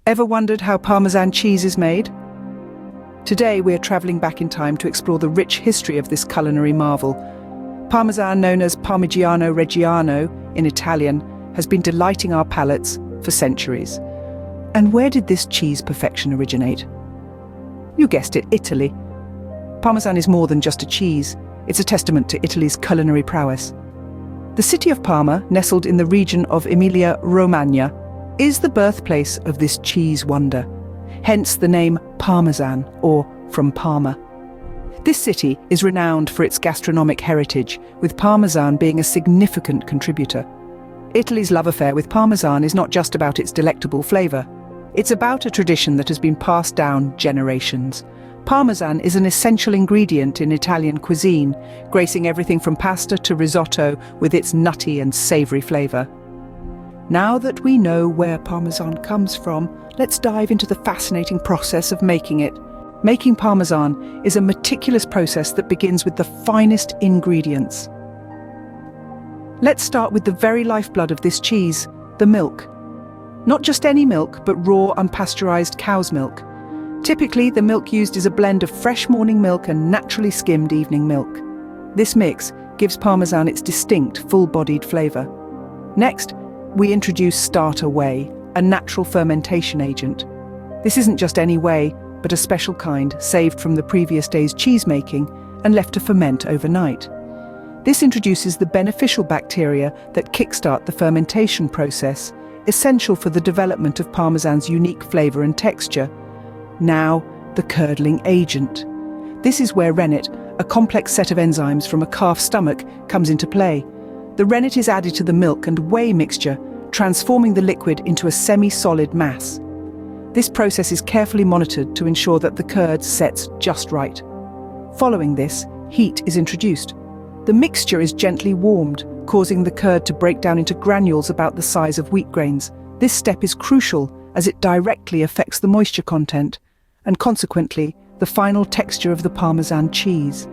Ever wondered how Parmesan cheese is made? Today we're traveling back in time to explore the rich history of this culinary marvel. Parmesan, known as Parmigiano Reggiano in Italian, has been delighting our palates for centuries. And where did this cheese perfection originate? You guessed it, Italy. Parmesan is more than just a cheese. It's a testament to Italy's culinary prowess. The city of Parma, nestled in the region of Emilia-Romagna, is the birthplace of this cheese wonder. Hence the name Parmesan, or from Parma. This city is renowned for its gastronomic heritage, with Parmesan being a significant contributor. Italy's love affair with Parmesan is not just about its delectable flavor. It's about a tradition that has been passed down generations. Parmesan is an essential ingredient in Italian cuisine, gracing everything from pasta to risotto with its nutty and savory flavor. Now that we know where Parmesan comes from, let's dive into the fascinating process of making it. Making Parmesan is a meticulous process that begins with the finest ingredients. Let's start with the very lifeblood of this cheese, the milk. Not just any milk, but raw, unpasteurized cow's milk. Typically, the milk used is a blend of fresh morning milk and naturally skimmed evening milk. This mix gives Parmesan its distinct, full-bodied flavor. Next, we introduce starter whey, a natural fermentation agent. This isn't just any whey, but a special kind saved from the previous day's cheese making and left to ferment overnight. This introduces the beneficial bacteria that kickstart the fermentation process, essential for the development of Parmesan's unique flavor and texture. Now, the curdling agent. This is where rennet, a complex set of enzymes from a calf's stomach, comes into play. The rennet is added to the milk and whey mixture, transforming the liquid into a semi-solid mass. This process is carefully monitored to ensure that the curd sets just right. Following this, heat is introduced. The mixture is gently warmed, causing the curd to break down into granules about the size of wheat grains. This step is crucial as it directly affects the moisture content and consequently the final texture of the Parmesan cheese.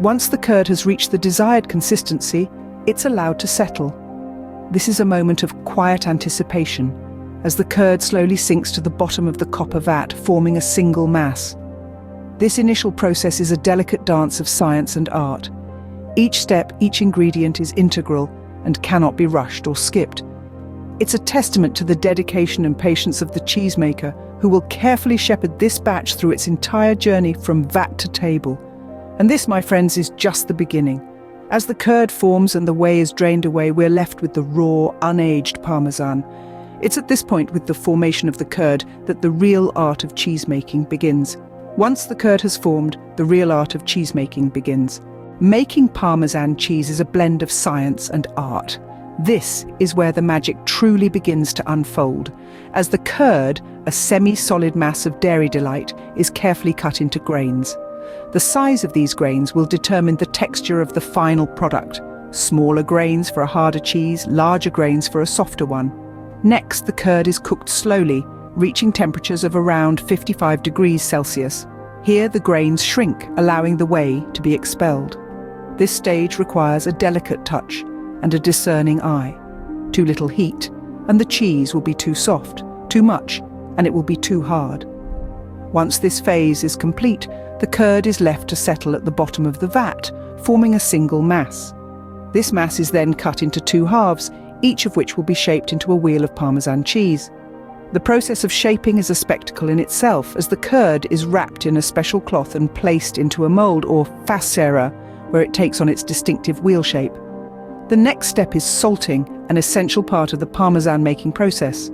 Once the curd has reached the desired consistency, it's allowed to settle. This is a moment of quiet anticipation as the curd slowly sinks to the bottom of the copper vat, forming a single mass. This initial process is a delicate dance of science and art. Each step, each ingredient is integral and cannot be rushed or skipped. It's a testament to the dedication and patience of the cheesemaker, who will carefully shepherd this batch through its entire journey from vat to table. And this, my friends, is just the beginning. As the curd forms and the whey is drained away, we're left with the raw, unaged Parmesan. It's at this point, with the formation of the curd, that the real art of cheesemaking begins. Once the curd has formed, the real art of cheesemaking begins. Making Parmesan cheese is a blend of science and art. This is where the magic truly begins to unfold, as the curd, a semi-solid mass of dairy delight, is carefully cut into grains. The size of these grains will determine the texture of the final product. Smaller grains for a harder cheese, larger grains for a softer one. Next, the curd is cooked slowly, reaching temperatures of around 55 degrees Celsius. Here, the grains shrink, allowing the whey to be expelled. This stage requires a delicate touch and a discerning eye. Too little heat, and the cheese will be too soft. Too much, and it will be too hard. Once this phase is complete, the curd is left to settle at the bottom of the vat, forming a single mass. This mass is then cut into two halves, each of which will be shaped into a wheel of Parmesan cheese. The process of shaping is a spectacle in itself, as the curd is wrapped in a special cloth and placed into a mold, or facera, where it takes on its distinctive wheel shape. The next step is salting, an essential part of the Parmesan making process.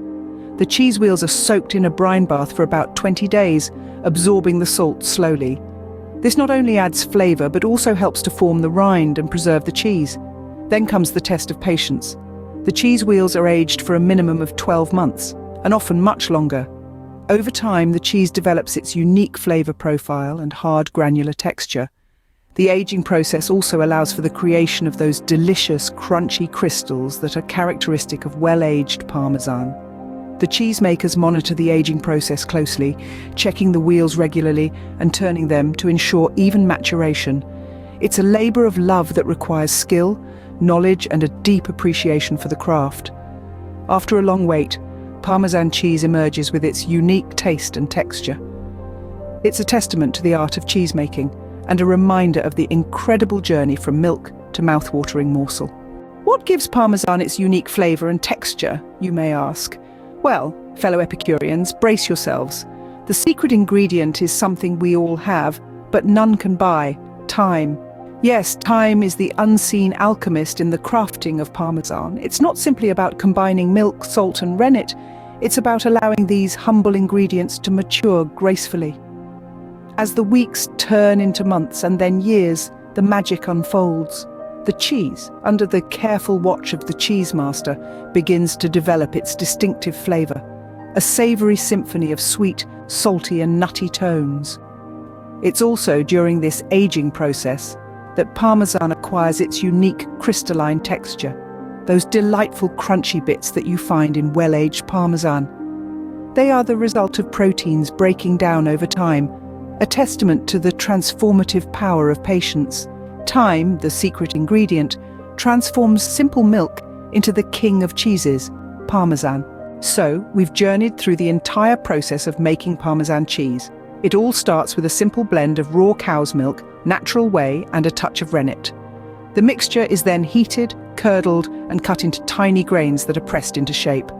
The cheese wheels are soaked in a brine bath for about 20 days, absorbing the salt slowly. This not only adds flavor, but also helps to form the rind and preserve the cheese. Then comes the test of patience. The cheese wheels are aged for a minimum of 12 months, and often much longer. Over time, the cheese develops its unique flavor profile and hard granular texture. The aging process also allows for the creation of those delicious, crunchy crystals that are characteristic of well-aged Parmesan. The cheesemakers monitor the aging process closely, checking the wheels regularly and turning them to ensure even maturation. It's a labor of love that requires skill, knowledge, and a deep appreciation for the craft. After a long wait, Parmesan cheese emerges with its unique taste and texture. It's a testament to the art of cheesemaking and a reminder of the incredible journey from milk to mouth-watering morsel. What gives Parmesan its unique flavor and texture, you may ask? Well, fellow Epicureans, brace yourselves. The secret ingredient is something we all have, but none can buy: time. Yes, time is the unseen alchemist in the crafting of Parmesan. It's not simply about combining milk, salt and rennet. It's about allowing these humble ingredients to mature gracefully. As the weeks turn into months and then years, the magic unfolds. The cheese, under the careful watch of the cheese master, begins to develop its distinctive flavor, a savory symphony of sweet, salty and nutty tones. It's also during this aging process that Parmesan acquires its unique crystalline texture, those delightful crunchy bits that you find in well-aged Parmesan. They are the result of proteins breaking down over time, a testament to the transformative power of patience. Time, the secret ingredient, transforms simple milk into the king of cheeses, Parmesan. So, we've journeyed through the entire process of making Parmesan cheese. It all starts with a simple blend of raw cow's milk, natural whey, and a touch of rennet. The mixture is then heated, curdled, and cut into tiny grains that are pressed into shape.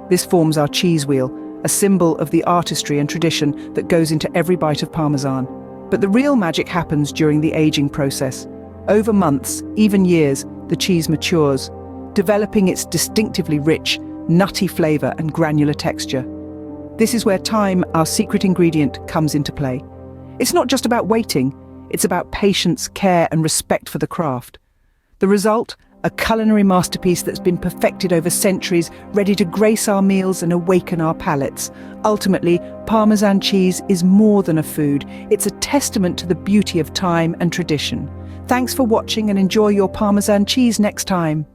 This forms our cheese wheel, a symbol of the artistry and tradition that goes into every bite of Parmesan. But the real magic happens during the aging process. Over months, even years, the cheese matures, developing its distinctively rich, nutty flavor and granular texture. This is where time, our secret ingredient, comes into play. It's not just about waiting, it's about patience, care, and respect for the craft. The result? A culinary masterpiece that's been perfected over centuries, ready to grace our meals and awaken our palates. Ultimately, Parmesan cheese is more than a food. It's a testament to the beauty of time and tradition. Thanks for watching and enjoy your Parmesan cheese next time.